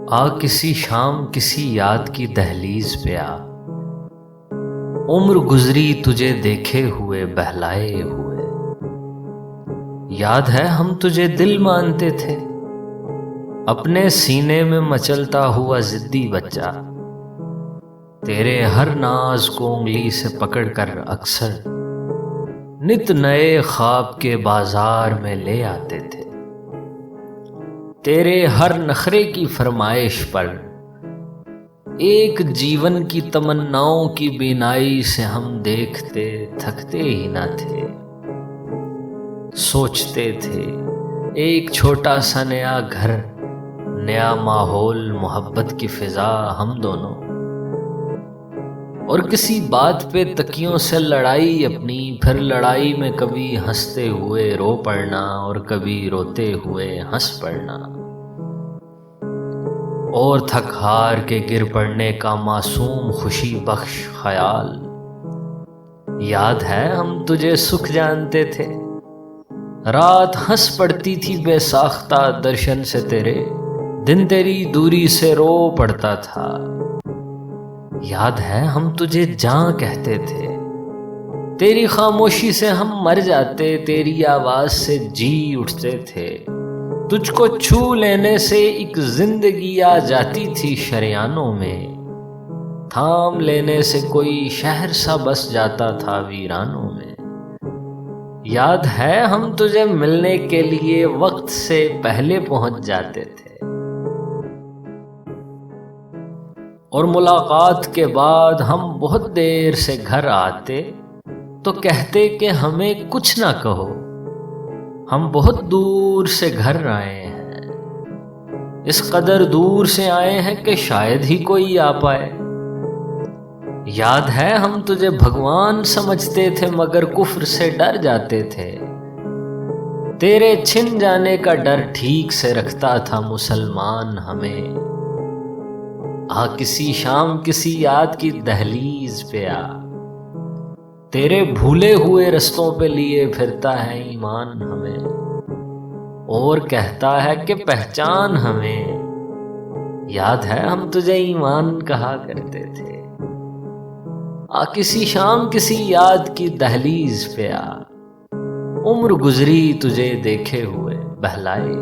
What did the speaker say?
آ کسی شام کسی یاد کی دہلیز پہ آ، عمر گزری تجھے دیکھے ہوئے بہلائے ہوئے۔ یاد ہے ہم تجھے دل مانتے تھے، اپنے سینے میں مچلتا ہوا ضدی بچہ، تیرے ہر ناز کو انگلی سے پکڑ کر اکثر نت نئے خواب کے بازار میں لے آتے تھے۔ تیرے ہر نخرے کی فرمائش پر ایک جیون کی تمناؤں کی بینائی سے ہم دیکھتے تھکتے ہی نہ تھے۔ سوچتے تھے ایک چھوٹا سا نیا گھر، نیا ماحول، محبت کی فضا، ہم دونوں، اور کسی بات پہ تکیوں سے لڑائی اپنی، پھر لڑائی میں کبھی ہنستے ہوئے رو پڑنا اور کبھی روتے ہوئے ہنس پڑنا، اور تھک ہار کے گر پڑنے کا معصوم خوشی بخش خیال۔ یاد ہے ہم تجھے سکھ جانتے تھے، رات ہنس پڑتی تھی بے ساختہ درشن سے تیرے، دن تیری دوری سے رو پڑتا تھا۔ یاد ہے ہم تجھے جاں کہتے تھے، تیری خاموشی سے ہم مر جاتے، تیری آواز سے جی اٹھتے تھے، تجھ کو چھو لینے سے ایک زندگی آ جاتی تھی شریانوں میں، تھام لینے سے کوئی شہر سا بس جاتا تھا ویرانوں میں۔ یاد ہے ہم تجھے ملنے کے لیے وقت سے پہلے پہنچ جاتے تھے، اور ملاقات کے بعد ہم بہت دیر سے گھر آتے تو کہتے کہ ہمیں کچھ نہ کہو، ہم بہت دور سے گھر آئے ہیں، اس قدر دور سے آئے ہیں کہ شاید ہی کوئی آ پائے۔ یاد ہے ہم تجھے بھگوان سمجھتے تھے مگر کفر سے ڈر جاتے تھے، تیرے چھن جانے کا ڈر ٹھیک سے رکھتا تھا مسلمان ہمیں۔ آ کسی شام کسی یاد کی دہلیز پہ آ، تیرے بھولے ہوئے رستوں پہ لیے پھرتا ہے ایمان ہمیں، اور کہتا ہے کہ پہچان ہمیں۔ یاد ہے ہم تجھے ایمان کہا کرتے تھے، آ کسی شام کسی یاد کی دہلیز پہ آ، عمر گزری تجھے دیکھے ہوئے بہلائے۔